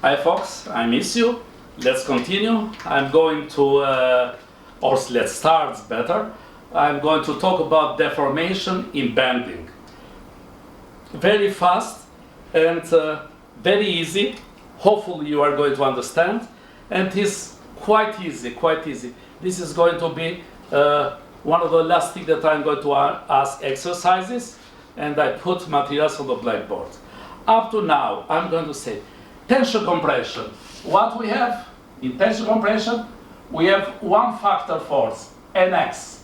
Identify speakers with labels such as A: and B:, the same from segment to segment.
A: Hi folks, I miss you. Let's continue. I'm going to, or let's start better. I'm going to talk about deformation in bending. Very fast and very easy. Hopefully you are going to understand. And it's quite easy. This is going to be one of the last things that I'm going to ask exercises, and I put materials on the blackboard. Up to now, I'm going to say tension compression. What we have in tension compression, we have one factor force, Nx.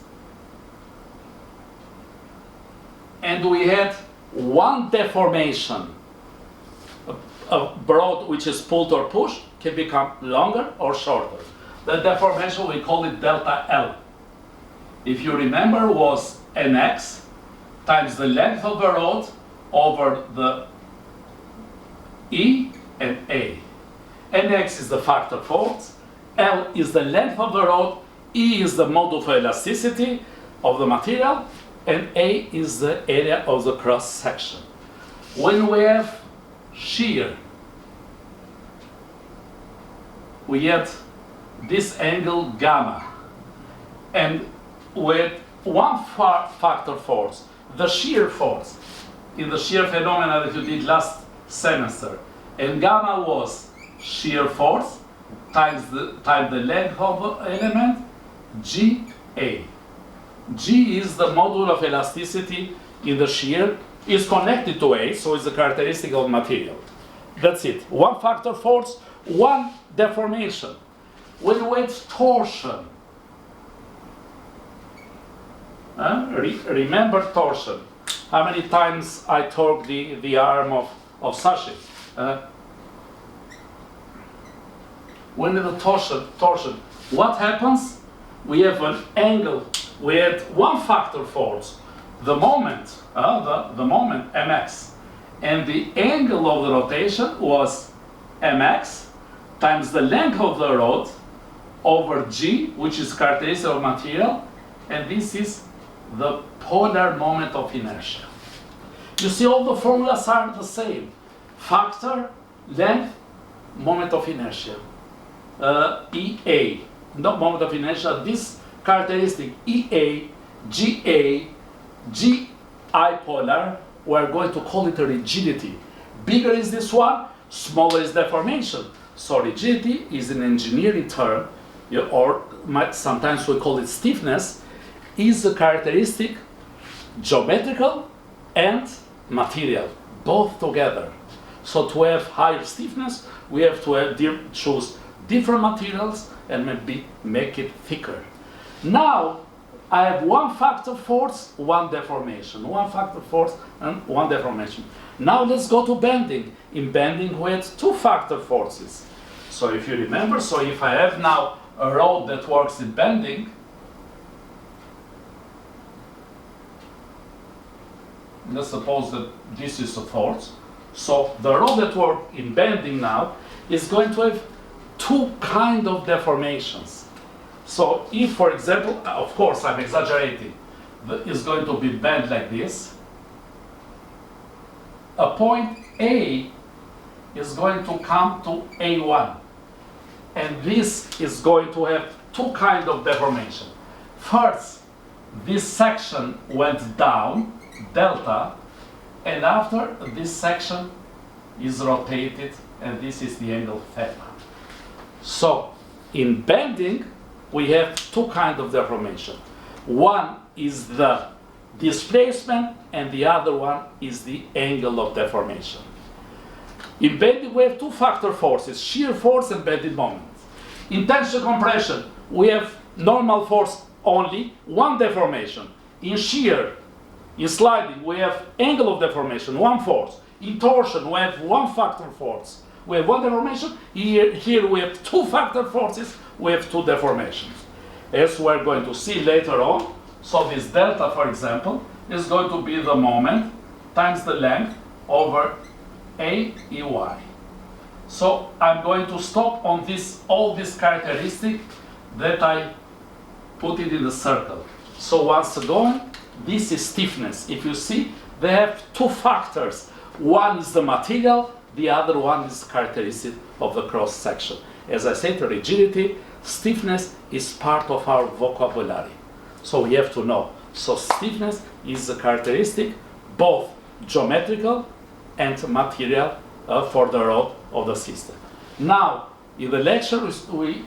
A: And we had one deformation. A rod which is pulled or pushed can become longer or shorter. The deformation, we call it delta L. If you remember, was Nx times the length of the rod over the E and A. Nx is the factor force, L is the length of the rod, E is the mode of elasticity of the material, and A is the area of the cross section. When we have shear, we get this angle gamma, and with one factor force, the shear force, in the shear phenomena that you did last semester, and gamma was shear force times the length of the element, Ga. G is the module of elasticity in the shear, is connected to A, so it's a characteristic of material. That's it. One factor force, one deformation. When we have torsion, remember torsion. How many times I torque the arm of Sashi? When the torsion, what happens? We have an angle. We had one factor force, the moment, the moment mx, and the angle of the rotation was mx times the length of the rod over g, which is characteristic of material, and this is the polar moment of inertia. You see, all the formulas are the same: factor, length, moment of inertia. EA, not moment of inertia, this characteristic EA, GA, GI polar, we're going to call it a rigidity. Bigger is this one, smaller is deformation. So rigidity is an engineering term, or sometimes we call it stiffness, is a characteristic, geometrical and material, both together. So to have higher stiffness, we have to choose different materials and maybe make it thicker. Now, I have one factor force, one deformation. One factor force and one deformation. Now let's go to bending. In bending, we had two factor forces. So if you remember, so if I have now a rod that works in bending, let's suppose that this is a force. So the rod that works in bending now is going to have two kinds of deformations. So if, for example, of course I'm exaggerating, is going to be bent like this, a point A is going to come to A1, and this is going to have two kinds of deformation. First, this section went down, delta, and after this section is rotated, and this is the angle theta. So in bending, we have two kinds of deformation. One is the displacement, and the other one is the angle of deformation. In bending, we have two factor forces, shear force and bending moment. In tension compression, we have normal force only, one deformation. In shear, in sliding, we have angle of deformation, one force. In torsion, we have one factor force. We have one deformation. Here we have two factor forces, we have two deformations. As we're going to see later on, so this delta, for example, is going to be the moment times the length over AEY. So I'm going to stop on this, all these characteristics that I put it in the circle. So once again, this is stiffness. If you see, they have two factors. One is the material, The other one is characteristic of the cross section. As I said, rigidity, stiffness is part of our vocabulary. So we have to know. So stiffness is a characteristic, both geometrical and material for the rod of the system. Now, in the lecture, we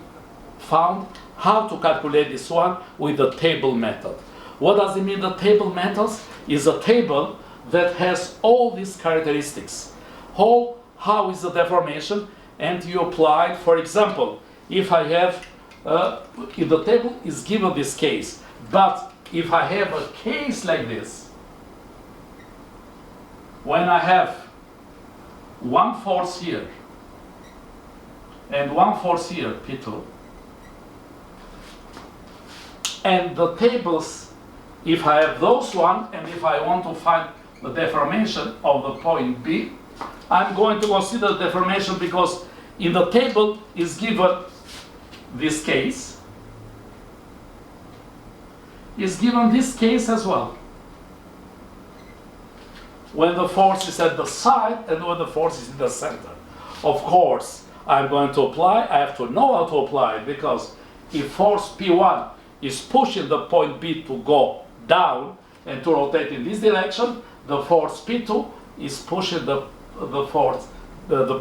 A: found how to calculate this one with the table method. What does it mean, the table methods? Is a table that has all these characteristics. How is the deformation? And you apply, for example, if I have, if the table is given this case, but if I have a case like this, when I have one force here and one force here, P2, and the tables, if I have those one, and if I want to find the deformation of the point B, I'm going to consider deformation because in the table is given this case, is given this case as well. When the force is at the side and when the force is in the center. Of course, I'm going to apply, I have to know how to apply it, because if force P1 is pushing the point B to go down and to rotate in this direction, the force P2 is pushing the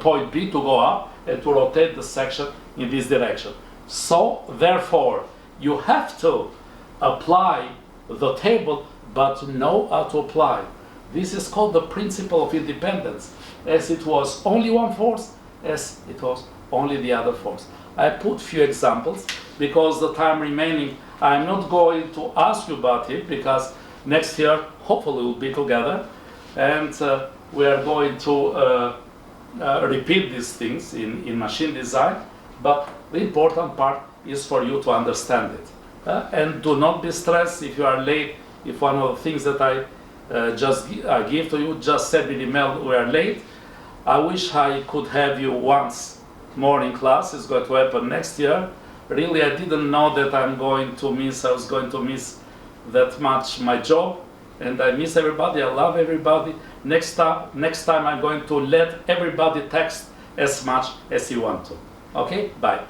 A: point B to go up and to rotate the section in this direction. So, therefore, you have to apply the table, but know how to apply. This is called the principle of independence, as it was only one force, as it was only the other force. I put few examples because the time remaining, I'm not going to ask you about it because next year, hopefully, we'll be together and we are going to repeat these things in machine design, but the important part is for you to understand it. And do not be stressed if you are late, if one of the things that I give to you, just send me an email, we are late. I wish I could have you once more in class. It's going to happen next year. Really, I didn't know that I was going to miss that much my job, and I miss everybody, I love everybody. Next time I'm going to let everybody text as much as you want to. Okay, bye.